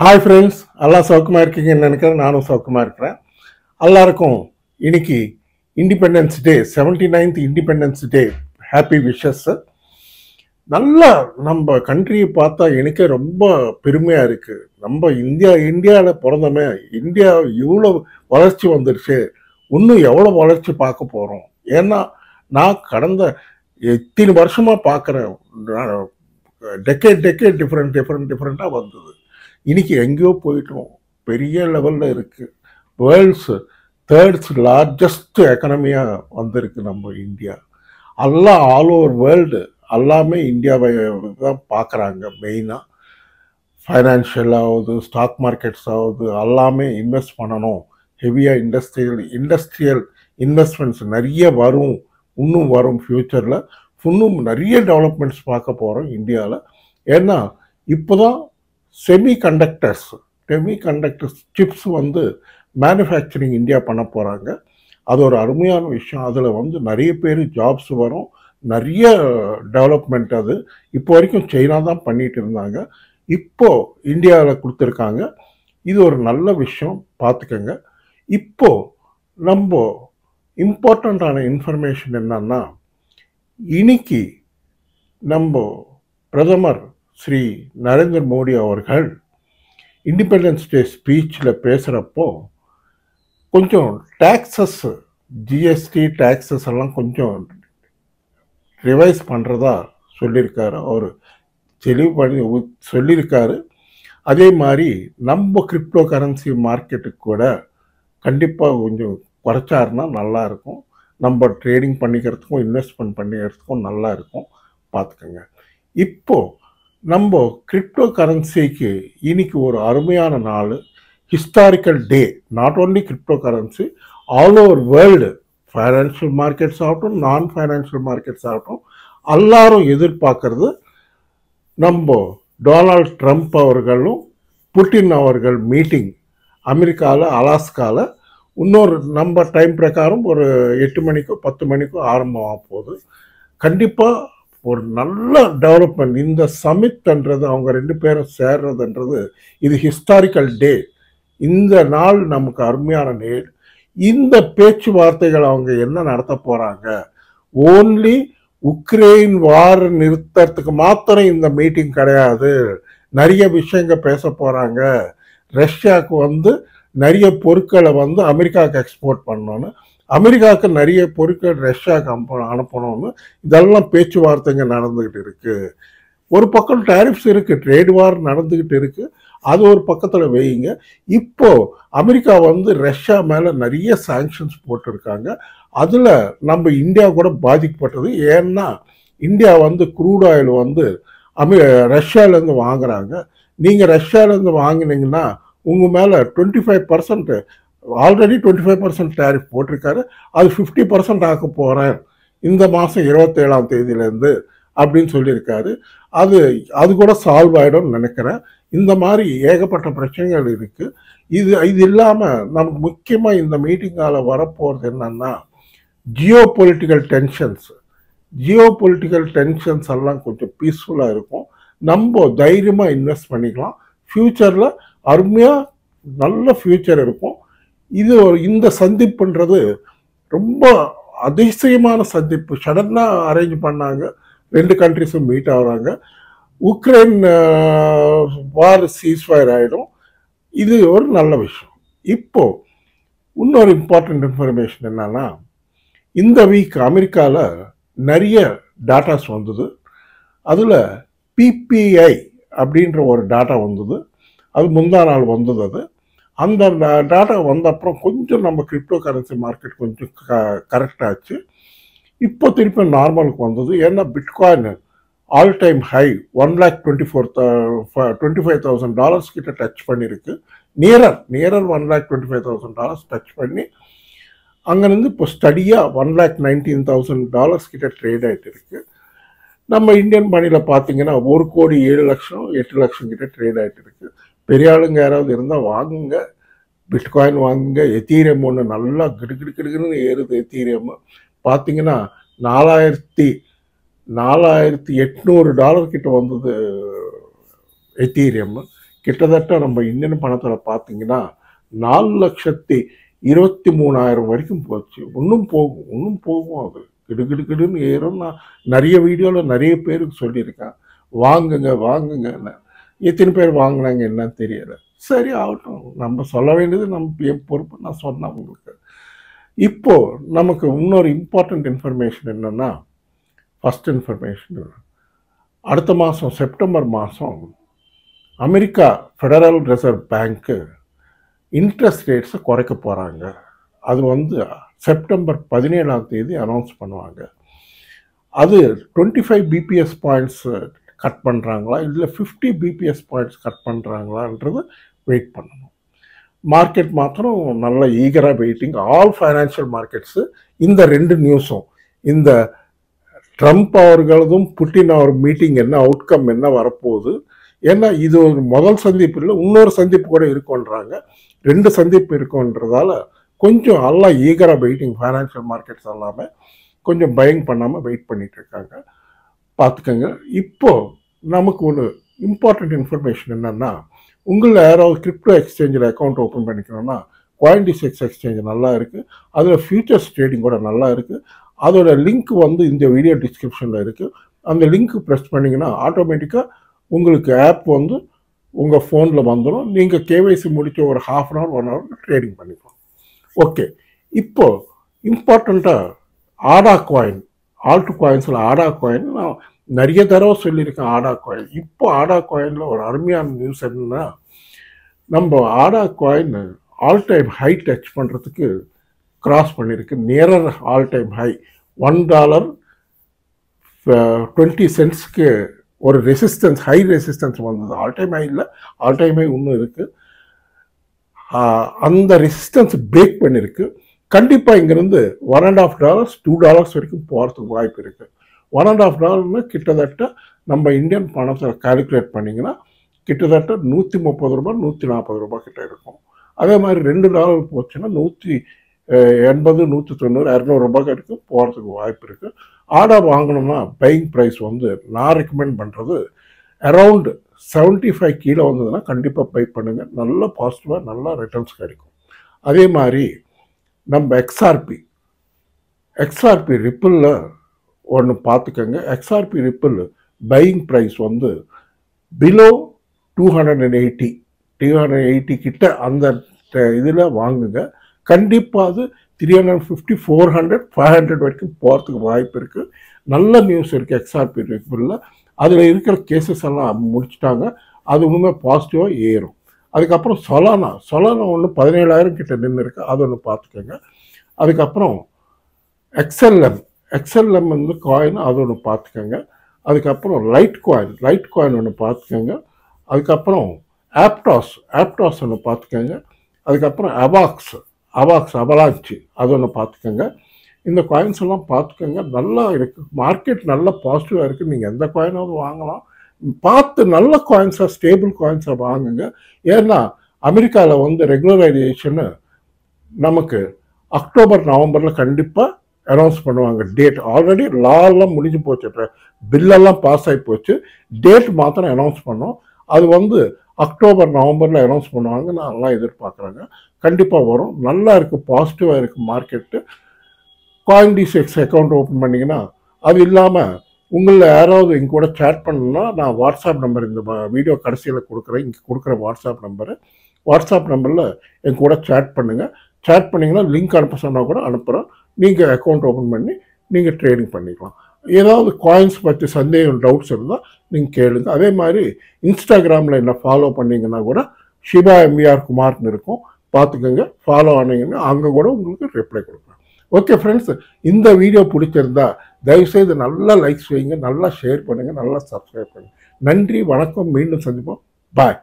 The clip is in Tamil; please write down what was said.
ஹாய் ஃப்ரெண்ட்ஸ், எல்லாம் சௌக்கமாக இருக்கீங்கன்னு நினைக்கிறேன். நானும் சௌக்கமாக இருக்கிறேன். எல்லாருக்கும் இன்னைக்கு independence day, 79th independence day happy wishes. நல்லா நம்ம கண்ட்ரியை பார்த்தா எனக்கே ரொம்ப பெருமையாக இருக்குது. நம்ம இந்தியாவில் பிறந்தோமே, இந்தியா இவ்வளோ வளர்ச்சி வந்துருச்சு, இன்னும் எவ்வளோ வளர்ச்சி பார்க்க போகிறோம். ஏன்னா நான் கடந்த எத்தனை வருஷமாக பார்க்குறேன். டெக்கேட் டிஃப்ரெண்ட்டாக வந்தது. இன்னைக்கு எங்கேயோ போயிட்டோம். பெரிய லெவலில் இருக்குது. வேர்ல்ட்ஸ் தேர்ட்ஸ் லார்ஜஸ்ட் எக்கனமியாக வந்திருக்கு நம்ம இந்தியா. எல்லாம் ஆல் ஓவர் வேர்ல்டு எல்லாமே இந்தியாவை தான் பார்க்குறாங்க. மெயினாக ஃபைனான்ஷியல் ஆகுது, ஸ்டாக் மார்க்கெட்ஸ் ஆகுது, எல்லாமே இன்வெஸ்ட் பண்ணணும். ஹெவியாக இண்டஸ்ட்ரியல் இன்வெஸ்ட்மெண்ட்ஸ் நிறைய வரும், இன்னும் வரும். ஃப்யூச்சரில் இன்னும் நிறைய டெவலப்மெண்ட்ஸ் பார்க்க போகிறோம் இந்தியாவில். ஏன்னா இப்போ தான் செமிகண்டக்டர்ஸ் சிப்ஸ் மேனுஃபேக்சரிங் இந்தியா பண்ண போகிறாங்க. அது ஒரு அருமையான விஷயம். அதில் நிறைய பேர் ஜாப்ஸ் வரும், நிறைய டெவலப்மெண்ட். அது இப்போ வரைக்கும் சைனா தான் பண்ணிட்டு இருந்தாங்க, இப்போ இந்தியாவில் கொடுத்துருக்காங்க. இது ஒரு நல்ல விஷயம், பார்த்துக்கங்க. இப்போ நம்ம இம்பார்ட்டண்ட்டான இன்ஃபர்மேஷன் என்னன்னா, இன்னைக்கு நம்ம பிரதமர் ஸ்ரீ நரேந்திர மோடி அவர்கள் இண்டிபெண்டன்ஸ் டே ஸ்பீச்சில் பேசுகிறப்போ கொஞ்சம் டேக்ஸஸ், ஜிஎஸ்டி டேக்ஸஸ் எல்லாம் கொஞ்சம் ரிவைஸ் பண்ணுறதா சொல்லியிருக்காரு. அவர் தெளிவு பண்ணி சொல்லியிருக்காரு. அதே மாதிரி நம்ம கிரிப்டோ கரன்சி மார்க்கெட்டுக்கு கூட கண்டிப்பாக கொஞ்சம் குறைச்சாருன்னா நல்லாயிருக்கும். நம்ம ட்ரேடிங் பண்ணிக்கிறதுக்கும் இன்வெஸ்ட்மெண்ட் பண்ணிக்கிறதுக்கும் நல்லா இருக்கும், பார்த்துக்கோங்க. இப்போது நம்ம கிரிப்டோ கரன்சிக்கு இன்னைக்கு ஒரு அருமையான நாள், historical day. Not only crypto currency, all over world, financial markets ஆகட்டும், நான் ஃபைனான்ஷியல் மார்க்கெட்ஸ் ஆகட்டும், எல்லாரும் எதிர்பார்க்கறது நம்ம டொனால்ட் ட்ரம்ப் அவர்களும் புட்டின் அவர்கள் மீட்டிங் அமெரிக்காவில் அலாஸ்காவில் இன்னொரு நம்ம டைம் பிரகாரம் ஒரு 8 மணிக்கோ 10 மணிக்கோ ஆரம்பமாக போகுது. கண்டிப்பாக ஒரு நல்ல டெவலப்மெண்ட். இந்த சமிட்ன்றது, அவங்க 2 பேரும் சேர்றதுன்றது, இது ஹிஸ்டாரிக்கல் டே. இந்த நாள் நமக்கு அருமையான நேர். இந்த பேச்சுவார்த்தைகள் அவங்க என்ன நடத்த போறாங்க, ஓன்லி உக்ரைன் வார் நிறுத்தறதுக்கு மாத்திரம் இந்த மீட்டிங் கிடையாது. நிறைய விஷயங்கள் பேச போறாங்க. ரஷ்யாவுக்கு நிறைய பொருட்களை அமெரிக்காவுக்கு எக்ஸ்போர்ட் பண்ணணும்னு, அமெரிக்காவுக்கு நிறைய பொருட்கள் ரஷ்யாவுக்கு அனுப்பணும்னு, இதெல்லாம் பேச்சுவார்த்தைங்க நடந்துகிட்டு இருக்கு. ஒரு பக்கம் டேரிஃப்ஸ் இருக்கு, ட்ரேட் வார் நடந்துகிட்டு இருக்கு, அது ஒரு பக்கத்தில் வைங்க. இப்போ அமெரிக்கா ரஷ்யா மேலே நிறைய சாங்ஷன்ஸ் போட்டிருக்காங்க. அதில் நம்ம இந்தியா கூட பாதிக்கப்பட்டது. ஏன்னா இந்தியா க்ரூட் ஆயில் ரஷ்யாவிலேருந்து வாங்குறாங்க. நீங்கள் ரஷ்யாவிலேருந்து வாங்கினீங்கன்னா உங்கள் மேலே 25%, ஆல்ரெடி 25% டேரிஃப் போட்டிருக்காரு. அது 50% ஆக்க போகிறேன் இந்த மாதம் 27ஆம் தேதியிலேருந்து அப்படின்னு சொல்லியிருக்காரு. அது கூட சால்வ் ஆகிடும்னு நினைக்கிறேன். இந்த மாதிரி ஏகப்பட்ட பிரச்சனைகள் இருக்குது. இது இல்லாமல் நமக்கு முக்கியமாக இந்த மீட்டிங்கால் வரப்போகிறது என்னன்னா, ஜியோ பொலிட்டிக்கல் டென்ஷன்ஸ் எல்லாம் கொஞ்சம் பீஸ்ஃபுல்லாக இருக்கும். நம்ம தைரியமாக இன்வெஸ்ட் பண்ணிக்கலாம். ஃப்யூச்சரில் அருமையாக நல்ல ஃப்யூச்சர் இருக்கும். இந்த சந்திப்புன்றது ரொம்ப அதிசயமான சந்திப்பு. சடனாக அரேஞ்ச் பண்ணாங்க, 2 கண்ட்ரிஸும் மீட் ஆகுறாங்க. உக்ரைன் வார் சீஸ்ஃபயர் ஆகிடும். இது ஒரு நல்ல விஷயம். இப்போ இன்னொரு இம்பார்ட்டன்ட் இன்ஃபர்மேஷன் என்னன்னா, இந்த வீக் அமெரிக்காவில் நிறைய டாட்டாஸ் வந்தது. அதில் பிபிஐ அப்படின்ற ஒரு டாட்டா வந்தது. அது முந்தா நாள் வந்தது. அந்த டாட்டா வந்த அப்புறம் கொஞ்சம் நம்ம கிரிப்டோ கரன்சி மார்க்கெட் கொஞ்சம் கரெக்ட் ஆச்சு. இப்போ திருப்பி நார்மலுக்கு வந்தது. ஏன்னா பிட்காயின் ஆல் டைம் ஹை $1,25,000 கிட்ட டச் பண்ணியிருக்கு. நியரர் $1,25,000 டச் பண்ணி அங்கேருந்து இப்போ ஸ்டடியாக $1,19,000 கிட்ட ட்ரேட் ஆகிட்டு இருக்கு. நம்ம இந்தியன் மணியில் பார்த்தீங்கன்னா 1,07,00,000 8,00,000 கிட்ட ட்ரேட் ஆகிட்டு இருக்கு. பெரிய ஆளுங்க யாராவது இருந்தால் வாங்குங்க, பிட்காயின் வாங்குங்க. எத்தீரியம் ஒன்று நல்லா கிடுகிடுன்னு ஏறுது. எத்தீரியம் பார்த்தீங்கன்னா $4,800 கிட்ட வந்தது எத்தீரியம். கிட்டத்தட்ட நம்ம இந்தியன் பணத்தில் பார்த்தீங்கன்னா 4,23,000 வரைக்கும் போச்சு. இன்னும் போகும் அது. கிடுகிடுன்னு ஏறும். நான் நிறைய வீடியோவில் நிறைய பேருக்கு சொல்லியிருக்கேன், வாங்குங்கன்னு. எத்தனை பேர் வாங்கினாங்க என்னன்னு தெரியல. சரி ஆகட்டும், நம்ம சொல்ல வேண்டியது நம்ம என் பொறுப்பு. நான் சொன்னேன் உங்களுக்கு. இப்போ நமக்கு இன்னொரு இம்பார்ட்டண்ட் இன்ஃபர்மேஷன் என்னன்னா, ஃபர்ஸ்ட் இன்ஃபர்மேஷன், அடுத்த மாதம் செப்டம்பர் மாதம் அமெரிக்கா ஃபெடரல் ரிசர்வ் பேங்க்கு இன்ட்ரெஸ்ட் ரேட்ஸை குறைக்க போகிறாங்க. அது செப்டம்பர் 17ஆம் தேதி அனௌன்ஸ் பண்ணுவாங்க. அது 25 பிபிஎஸ் பாயிண்ட்ஸ் கட் பண்ணுறாங்களா இல்லை 50 பிபிஎஸ் பாயிண்ட்ஸ் கட் பண்ணுறாங்களான்றது வெயிட் பண்ணணும். மார்க்கெட் மாத்திரம் நல்ல ஈகராக வெயிட்டிங். ஆல் ஃபைனான்ஷியல் மார்க்கெட்ஸு இந்த 2 நியூஸும், இந்த ட்ரம்ப் அவர்களதும் புட்டின் அவர் மீட்டிங் என்ன அவுட்கம் என்ன வரப்போகுது, ஏன்னா இது ஒரு முதல் சந்திப்பு இல்லை, இன்னொரு சந்திப்பு கூட இருக்குன்றாங்க. 2 சந்திப்பு இருக்குன்றதால கொஞ்சம் எல்லாம் ஈகராக வெயிட்டிங். ஃபைனான்ஷியல் மார்க்கெட்ஸ் எல்லாமே கொஞ்சம் பையிங் பண்ணாமல் வெயிட் பண்ணிட்டு இருக்காங்க. பார்த்துக்கோங்க. இப்போ நமக்கு ஒரு இம்பார்ட்டண்ட் இன்ஃபர்மேஷன் என்னன்னா, உங்களில் யாராவது கிரிப்டோ எக்ஸ்சேஞ்சில் அக்கௌண்ட் ஓப்பன் பண்ணிக்கணும்னா Coindesk எக்ஸ்சேஞ்ச் நல்லா இருக்குது. அதில் ஃபியூச்சர்ஸ் ட்ரேடிங் கூட நல்லா இருக்குது. அதோட லிங்க் இந்த வீடியோ டிஸ்கிரிப்ஷனில் இருக்குது. அந்த லிங்க் ப்ரெஸ் பண்ணிங்கன்னா ஆட்டோமேட்டிக்காக உங்களுக்கு ஆப் உங்கள் ஃபோனில் வந்துடும். நீங்கள் கேவைசி முடித்த ஒரு ½ hour 1 hour ட்ரேடிங் பண்ணிக்கலாம். ஓகே, இப்போது இம்பார்ட்டண்ட்டாக ஆடா காயின், ஆல்ட் காயின்ஸில் ஆடா காயின் நான் நிறைய தடவை சொல்லியிருக்கேன். ஆடா காயின், இப்போ ஆடா காயினில் ஒரு அருமையான நியூஸ் என்னன்னா, நம்ம ஆடா coin all time high touch பண்ணுறதுக்கு கிராஸ் பண்ணியிருக்கு. நியரர் ஆல் டைம் ஹை $1.20 ஒரு ரெசிஸ்டன்ஸ், ஹை ரெசிஸ்டன்ஸ் வந்தது. ஆல் டைம் ஹை இல்லை, ஆல் டைம் ஹை இன்னும் இருக்குது. அந்த ரெசிஸ்டன்ஸ் பிரேக் பண்ணியிருக்கு. கண்டிப்பாக இங்கேருந்து $1.50 $2 வரைக்கும் போகிறதுக்கு வாய்ப்பு இருக்குது. $1.50 கிட்டத்தட்ட நம்ம இந்தியன் பணத்தில் கால்குலேட் பண்ணிங்கன்னா கிட்டத்தட்ட $130 $140 கிட்ட இருக்கும். அதே மாதிரி $2 போச்சுன்னா $180 $190 $200 வரைக்கும் போகிறதுக்கு வாய்ப்பு இருக்குது. ஆடா வாங்கணும்னா பையிங் ப்ரைஸ் நான் ரெக்கமெண்ட் பண்ணுறது அரவுண்ட் 75 கீழே வந்ததுன்னா கண்டிப்பாக பை பண்ணுங்கள். நல்ல பாசிட்டிவாக நல்ல ரிட்டர்ன்ஸ் கிடைக்கும். அதே மாதிரி நம்ம எக்ஸ்ஆர்பி ரிப்பிளில் ஒன்று பார்த்துக்கோங்க. XRP ripple buying price below 280 கிட்ட அந்த இதில் வாங்குங்க. கண்டிப்பாக அது 350 400 500 வரைக்கும் போகிறதுக்கு வாய்ப்பு இருக்குது. நல்ல நியூஸ் இருக்குது எக்ஸ்ஆர்பி ரிப்பிளில். அதில் இருக்கிற கேசஸ் எல்லாம் முடிச்சுட்டாங்க. அது இன்னுமே பாசிட்டிவாக ஏறும். அதுக்கப்புறம் சொலானா 17,000 கிட்ட நின்று இருக்கு. அது ஒன்று பார்த்துக்கோங்க. அதுக்கப்புறம் எக்ஸ்எல்எம் காயின், அது ஒன்று பார்த்துக்கோங்க. அதுக்கப்புறம் லைட் காயின் ஒன்று பார்த்துக்கோங்க. அதுக்கப்புறம் ஆப்டாஸ் ஒன்று பார்த்துக்கோங்க. அதுக்கப்புறம் அவலாஞ்சி அது ஒன்று பார்த்துக்கோங்க. இந்த காயின்ஸ் எல்லாம் பார்த்துக்கோங்க. நல்லா இருக்குது, மார்க்கெட் நல்ல பாசிட்டிவாக இருக்குது. நீங்கள் எந்த காயினாவது வாங்கலாம். பார்த்து நல்ல காயின்ஸாக ஸ்டேபிள் காயின்ஸாக வாங்குங்க. ஏன்னா அமெரிக்காவில் ரெகுலரைசேஷனு நமக்கு அக்டோபர் நவம்பரில் கண்டிப்பாக அனௌன்ஸ் பண்ணுவாங்க. டேட் ஆல்ரெடி லாலாம் முடிஞ்சு போச்சு, பில்லெல்லாம் பாஸ் ஆகி போச்சு. டேட் மாத்திரம் அனௌன்ஸ் பண்ணோம். அது அக்டோபர் நவம்பரில் அனௌன்ஸ் பண்ணுவாங்க. நான் எல்லாம் எதிர்பார்க்குறாங்க. கண்டிப்பாக வரும். நல்லா இருக்குது, பாசிட்டிவாக இருக்குது மார்க்கெட்டு. Coindesk அக்கௌண்ட் ஓப்பன் பண்ணிங்கன்னா, அது இல்லாமல் உங்களில் யாராவது எங்க கூட சேட் பண்ணணும்னா நான் வாட்ஸ்அப் நம்பர் இந்த வீடியோ கடைசியில் கொடுக்குறேன். இங்கே கொடுக்குற வாட்ஸ்அப் நம்பரில் எங்க கூட சேட் பண்ணுங்கள். சேட் பண்ணிங்கன்னா லிங்க் அனுப்ப சொன்னால் கூட அனுப்புகிறோம். நீங்கள் அக்கௌண்ட் ஓப்பன் பண்ணி நீங்கள் ட்ரேடிங் பண்ணிக்கலாம். ஏதாவது காயின்ஸ் பற்றி சந்தேகம் டவுட்ஸ் இருந்தால் நீங்கள் கேளுங்க. அதே மாதிரி இன்ஸ்டாகிராமில் என்ன ஃபாலோ பண்ணிங்கன்னா கூட ஷிபா எம்விஆர் குமார்னு இருக்கும், பார்த்துக்கோங்க. ஃபாலோ ஆனீங்கன்னா அங்கே கூட உங்களுக்கு ரிப்ளை கொடுப்பேன். ஓகே ஃப்ரெண்ட்ஸ், இந்த வீடியோ பிடிச்சிருந்தா தயவுசெய்து நல்லா லைக்ஸ் வைங்க, நல்லா ஷேர் பண்ணுங்கள், நல்லா சப்ஸ்கிரைப் பண்ணுங்கள். நன்றி, வணக்கம், மீண்டும் சந்திப்போம். பாய்.